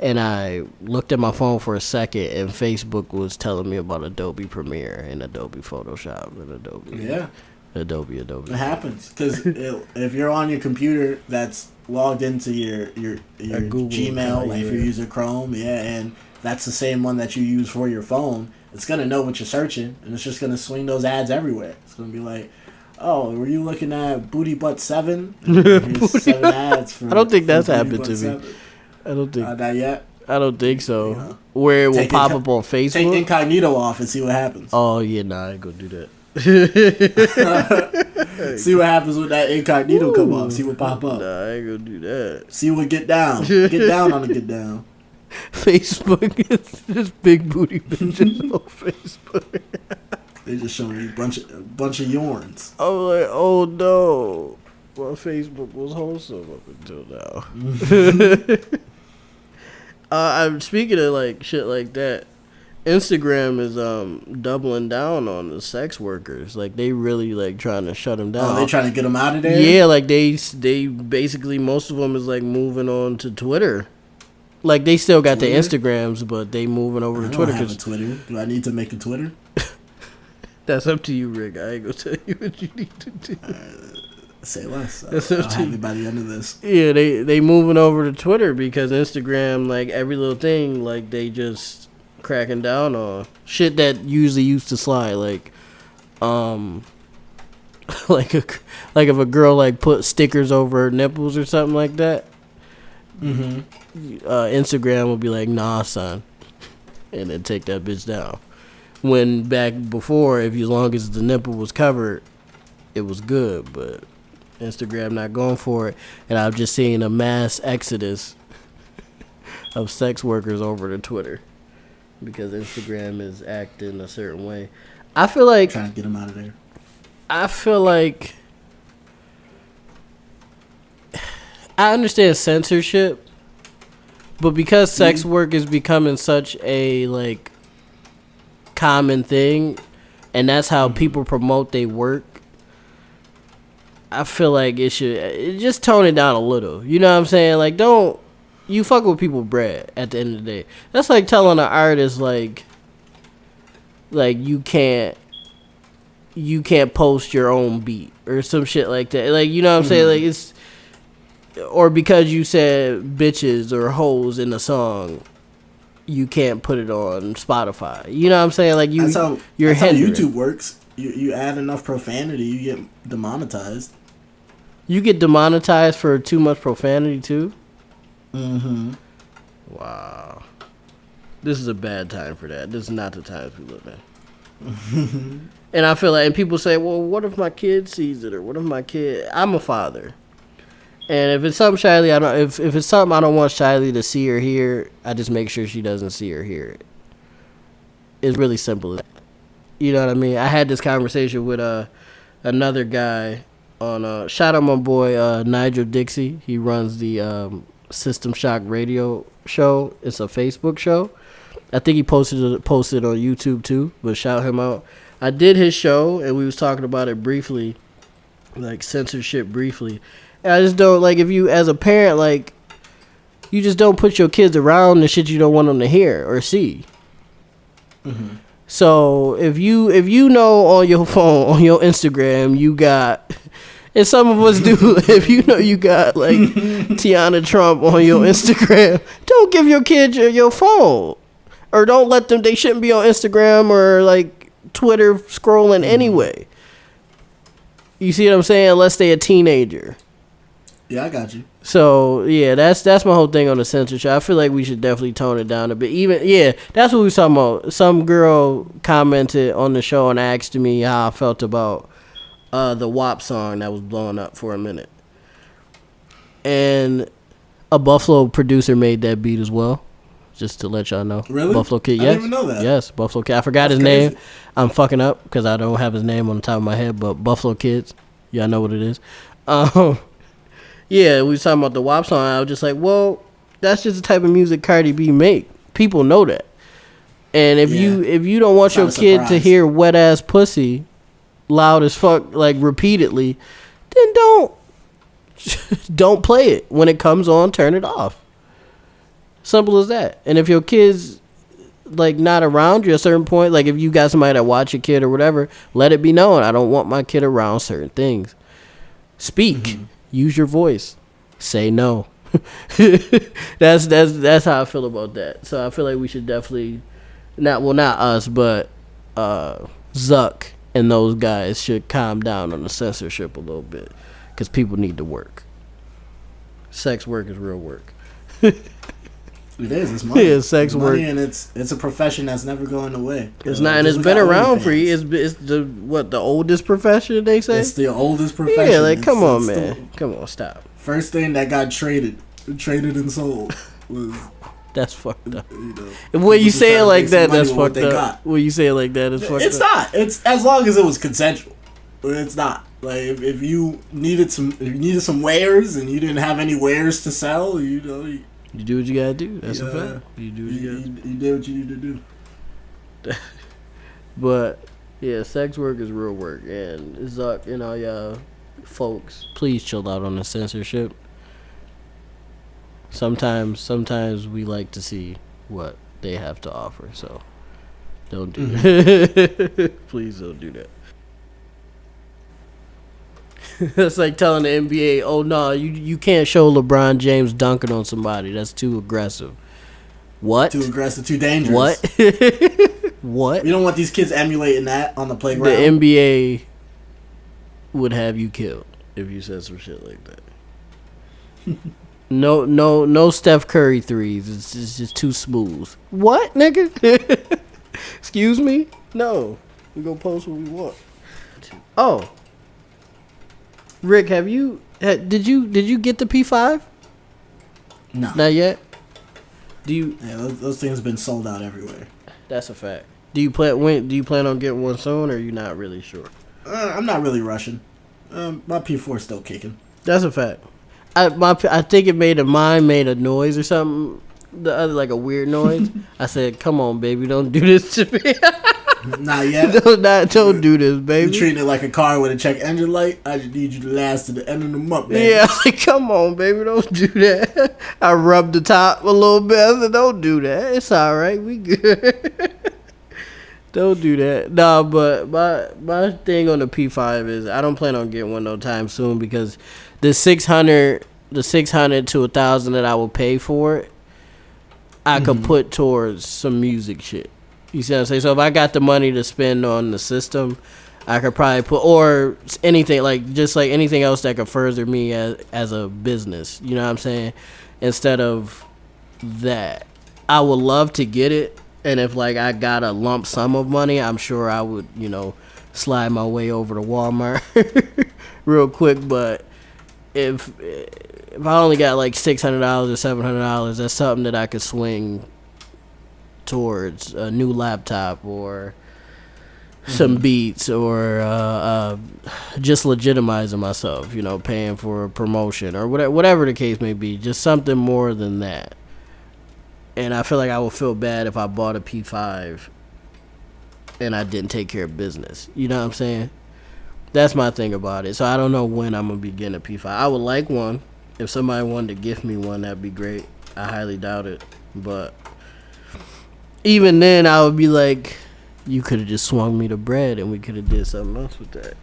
and I looked at my phone for a second, and Facebook was telling me about Adobe Premiere and Adobe Photoshop and Adobe. It happens because if you're on your computer that's logged into your Google Gmail, like if you use a Chrome, and that's the same one that you use for your phone, it's going to know what you're searching, and it's just going to swing those ads everywhere. It's going to be like, oh, were you looking at Booty Butt 7? Here's 7 ads for, I don't think that's happened to me. 7. I don't think. Not yet? I don't think so. You know, where it will pop up on Facebook? Take incognito off and see what happens. Oh, yeah, nah, I ain't going to do that. See what happens with that incognito come up. See what pop up. Nah, I ain't going to do that. See what get down. Get down on the get down. Facebook is just big booty bitches on Facebook. They just showing you a bunch of yarns. I was like, oh no, well, Facebook was wholesome up until now. I'm speaking of like shit like that. Instagram is doubling down on the sex workers. Like they really like trying to shut them down. Oh, they trying to get them out of there. Yeah, like they basically most of them is like moving on to Twitter. Like they still got their Instagrams, but they moving over to Twitter. I don't have a Twitter. Do I need to make a Twitter? That's up to you, Rick. I ain't gonna tell you what you need to do. Say less. I'll have it by the end of this. Yeah, they moving over to Twitter because Instagram, like every little thing, like they just cracking down on shit that usually used to slide, like if a girl like put stickers over her nipples or something like that. Instagram will be like, nah, son, and then take that bitch down. When back before, if as long as the nipple was covered, it was good, but Instagram not going for it, and I've just seen a mass exodus of sex workers over to Twitter. Because Instagram is acting a certain way. I feel like trying to get them out of there. I feel like I understand censorship, but because sex work is becoming such a like common thing, and that's how people promote their work, I feel like it should just tone it down a little. You know what I'm saying? Like, don't. You fuck with people's bread at the end of the day. That's like telling an artist like you can't post your own beat or some shit like that. Like, you know what I'm saying? Like it's, or because you said bitches or hoes in a song, you can't put it on Spotify. You know what I'm saying? Like that's how YouTube works. You add enough profanity, you get demonetized. You get demonetized for too much profanity too? Wow. This is a bad time for that. This is not the times we live in. And I feel like, and people say, well, what if my kid sees it, or what if my kid? I'm a father, and if it's something Shiley, if it's something I don't want Shiley to see or hear, I just make sure she doesn't see or hear it. It's really simple. You know what I mean? I had this conversation with another guy on shout out my boy Nigel Dixie. He runs the System Shock radio show. It's a Facebook show. I think he posted on YouTube too, but shout him out. I did his show and we was talking about it briefly, like censorship briefly. And I just don't, like, if you as a parent, like, you just don't put your kids around the shit you don't want them to hear or see. So if you know on your phone, on your Instagram, you got, and some of us do, if you know you got like Tiana Trump on your Instagram, don't give your kid your phone, or don't let them. They shouldn't be on Instagram or like Twitter scrolling anyway. You see what I'm saying? Unless they a teenager. Yeah, I got you. So yeah, that's my whole thing on the censorship. I feel like we should definitely tone it down a bit. That's what we was talking about. Some girl commented on the show and asked me how I felt about the WAP song that was blowing up for a minute. And a Buffalo producer made that beat as well. Just to let y'all know. Really? Buffalo Kid, yes. I didn't even know that. Yes, Buffalo Kid. I forgot his name. I'm fucking up because I don't have his name on the top of my head, but Buffalo Kids, y'all know what it is. Yeah, we was talking about the WAP song. I was just like, well, that's just the type of music Cardi B make. People know that. And if you don't want your kid to hear wet ass pussy loud as fuck, like repeatedly, then don't play it. When it comes on, turn it off. Simple as that. And if your kid's like not around you at a certain point, like if you got somebody that watch your kid or whatever, let it be known, I don't want my kid around certain things. Speak. Use your voice. Say no. That's how I feel about that. So I feel like we should definitely not us, but Zuck and those guys should calm down on the censorship a little bit, because people need to work. Sex work is real work. It is. It's money. Yeah, sex work, and it's a profession that's never going away. It's not, and it's been around for years. It's the oldest profession, they say. It's the oldest profession. Yeah, like come on, man, come on, stop. First thing that got traded and sold was. That's fucked up. When you say it like that, that's fucked up. When you say it like that, it's fucked up. It's not. It's as long as it was consensual. It's not. Like if you needed some wares and you didn't have any wares to sell, you do what you gotta do. That's a fact. You do what you gotta do. You did what you need to do. But yeah, sex work is real work, and Zuck and all y'all folks, please chill out on the censorship. Sometimes we like to see what they have to offer, so don't do that. Please don't do that. That's like telling the NBA, oh no, you can't show LeBron James dunking on somebody. That's too aggressive. What? Too aggressive, too dangerous. What? What? You don't want these kids emulating that on the playground. The NBA would have you killed if you said some shit like that. No Steph Curry threes. It's just too smooth. What, nigga? Excuse me? No. We gonna post what we want. Oh. Rick, did you get the P5? No. Not yet? Yeah, those things have been sold out everywhere. That's a fact. Do you plan on getting one soon, or are you not really sure? I'm not really rushing. My P4 is still kicking. That's a fact. I think mine made a noise or something. The other, like a weird noise. I said, "Come on, baby, don't do this to me." Not yet. Don't do this, baby. You're treating it like a car with a check engine light. I just need you to last to the end of the month, baby. Yeah, like, come on, baby, don't do that. I rubbed the top a little bit. I said, don't do that. It's all right. We good. Don't do that. No, but my thing on the P5 is I don't plan on getting one no time soon, because the $600 to $1,000 that I will pay for it, I could put towards some music shit. You see what I'm saying? So if I got the money to spend on the system, I could probably put, or anything, like just like anything else that could further me as a business. You know what I'm saying? Instead of that, I would love to get it. And if like I got a lump sum of money, I'm sure I would, slide my way over to Walmart real quick. But if I only got like $600 or $700, that's something that I could swing towards a new laptop or some beats, or just legitimizing myself, paying for a promotion or whatever the case may be, just something more than that. And I feel like I would feel bad if I bought a P5 and I didn't take care of business. You know what I'm saying? That's my thing about it. So I don't know when I'm going to be getting a P5. I would like one. If somebody wanted to gift me one, that'd be great. I highly doubt it. But even then, I would be like, you could have just swung me the bread and we could have did something else with that.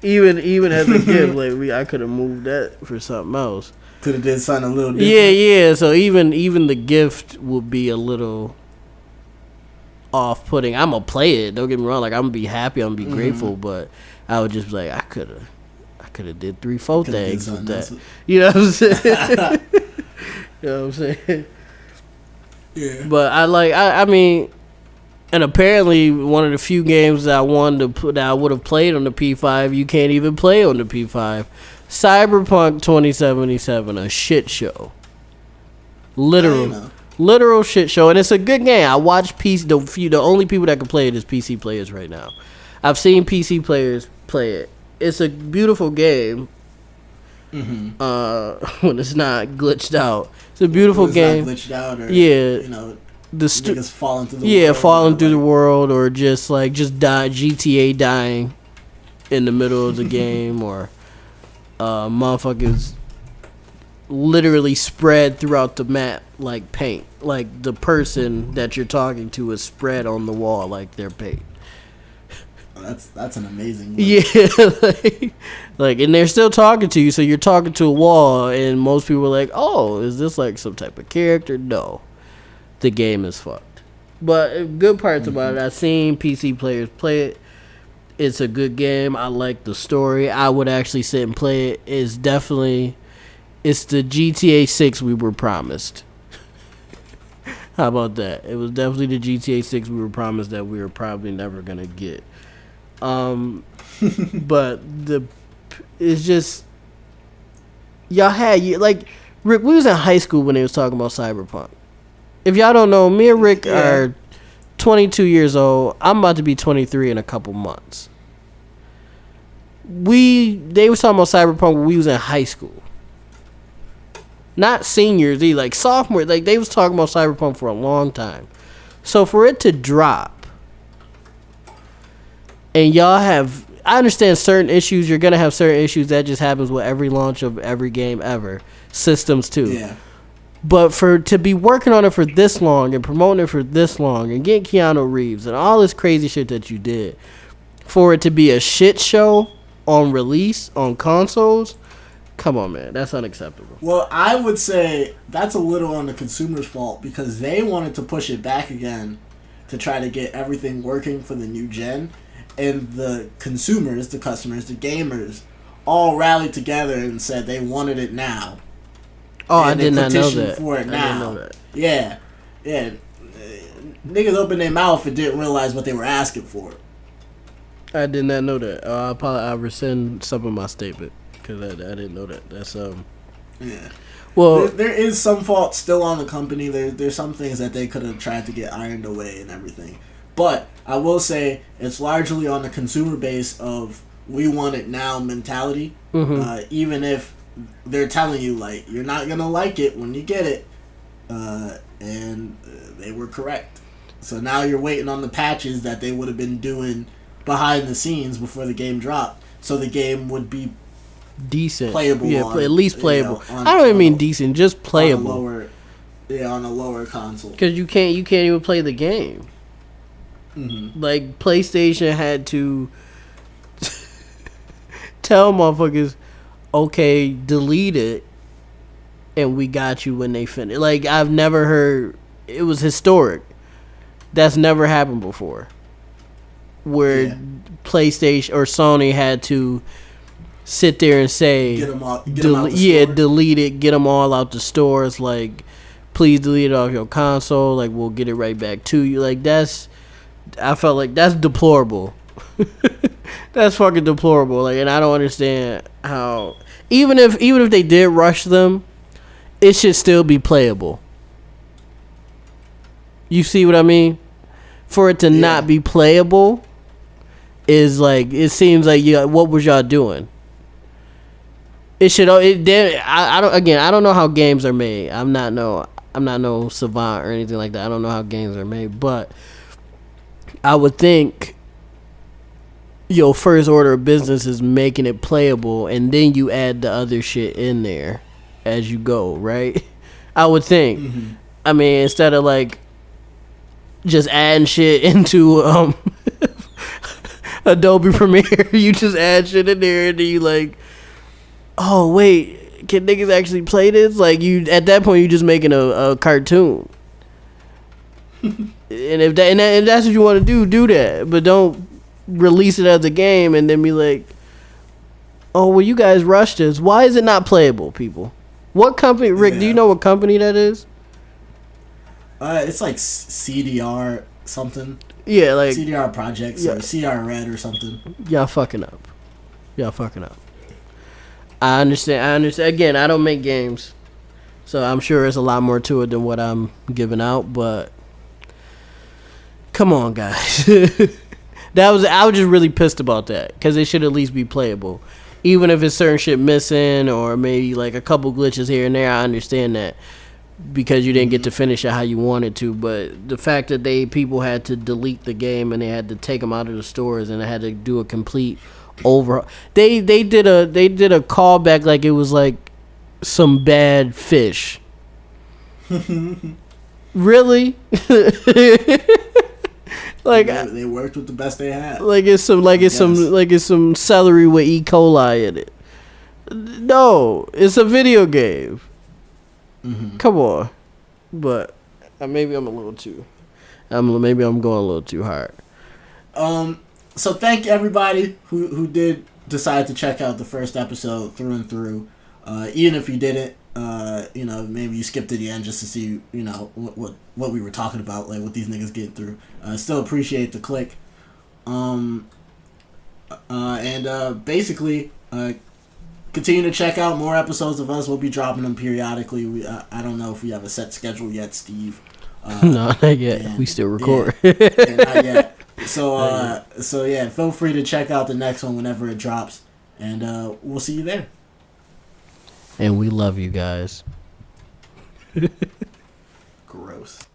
even as a gift, like I could have moved that for something else. Could have did something a little different. Yeah. So even the gift would be a little off-putting. I'm gonna play it. Don't get me wrong. Like I'm gonna be happy. I'm gonna be grateful. But I would just be like, I could have did 3-4 things with that. You know what I'm saying? You know what I'm saying? Yeah. But I mean, and apparently one of the few games that I wanted to put, that I would have played on the P5, you can't even play on the P5. Cyberpunk 2077, a shit show. Literal shit show, and it's a good game. I watch the only people that can play it is PC players right now. I've seen PC players play it. It's a beautiful game. When it's not glitched out, it's a beautiful game. Not glitched out, or, the niggas falling through the world. falling through the world, or just die, GTA dying in the middle of the game, or motherfuckers literally spread throughout the map like paint. Like the person that you're talking to is spread on the wall like they're paint. That's an amazing one. Yeah, like, and they're still talking to you, so you're talking to a wall, and most people are like, "Oh, is this like some type of character?" No, the game is fucked. But good parts about it, I've seen PC players play it. It's a good game. I like the story. I would actually sit and play it. It's the GTA 6 we were promised. How about that? It was definitely the GTA 6 we were promised that we were probably never gonna get. But it's just, like Rick, we was in high school when they was talking about Cyberpunk. If y'all don't know, me and Rick are 22 years old. I'm about to be 23 in a couple months. They was talking about Cyberpunk when we was in high school. Not seniors, like sophomore. Like they was talking about Cyberpunk for a long time. So for it to drop, and y'all have, I understand certain issues. You're gonna have certain issues. That just happens with every launch of every game ever. Systems too. Yeah. But to be working on it for this long and promoting it for this long and getting Keanu Reeves and all this crazy shit that you did, for it to be a shit show on release on consoles, come on, man, that's unacceptable. Well, I would say that's a little on the consumer's fault because they wanted to push it back again to try to get everything working for the new gen, and the consumers, the customers, the gamers, all rallied together and said they wanted it now. Oh, I did not know that. For it now. I didn't know that. Yeah. Niggas opened their mouth and didn't realize what they were asking for. I did not know that. I rescind some of my statement because I didn't know that. That's Yeah. Well, there is some fault still on the company. There's some things that they could have tried to get ironed away and everything. But I will say it's largely on the consumer base of we want it now mentality. Mm-hmm. Even if they're telling you like you're not gonna like it when you get it, and they were correct. So now you're waiting on the patches that they would have been doing behind the scenes before the game dropped, so the game would be decent, playable. Yeah, at least playable. You know, I don't even mean decent, just playable. On a lower console. Because you can't even play the game. Mm-hmm. Like PlayStation had to tell motherfuckers, okay, delete it, and we got you when they finish. Like, I've never heard, it was historic. That's never happened before. Where PlayStation or Sony had to sit there and say, delete it, get them all out the stores. Like, please delete it off your console. Like, we'll get it right back to you. Like, I felt like that's deplorable. That's fucking deplorable. Like, and I don't understand how even if they did rush them, it should still be playable. You see what I mean? For it to not be playable is like, it seems like, what was y'all doing? It should. I don't know how games are made. I'm not no savant or anything like that. I don't know how games are made, but I would think your first order of business is making it playable, and then you add the other shit in there as you go, right? I would think. Mm-hmm. I mean, instead of like just adding shit into Adobe Premiere, you just add shit in there, and then you like, oh wait, can niggas actually play this? Like, you at that point you just making a cartoon. And if that's what you want to do that, but don't release it as a game and then be like, oh well, you guys rushed this. Why is it not playable, people? What company, Rick? Do you know what company that is? It's like CDR something. Yeah, like CDR Projects or CDR Red or something. Y'all fucking up. I understand. Again, I don't make games, so I'm sure there's a lot more to it than what I'm giving out. But come on, guys. I was just really pissed about that because it should at least be playable, even if it's certain shit missing or maybe like a couple glitches here and there. I understand that because you didn't get to finish it how you wanted to. But the fact that people had to delete the game and they had to take them out of the stores and they had to do a complete overhaul. They did a callback like it was like some bad fish. Really? Like they worked with the best they had. Like it's some celery with E. coli in it. No, it's a video game. Mm-hmm. Come on, but maybe I'm going a little too hard. So thank everybody who did decide to check out the first episode through and through. Even if you didn't, maybe you skipped to the end just to see, what we were talking about, like what these niggas get through. Still appreciate the click. Basically, continue to check out more episodes of us. We'll be dropping them periodically. I don't know if we have a set schedule yet, Steve. No, not yet. We still record. Yeah, not yet. So feel free to check out the next one whenever it drops, and we'll see you there. And we love you guys. Gross.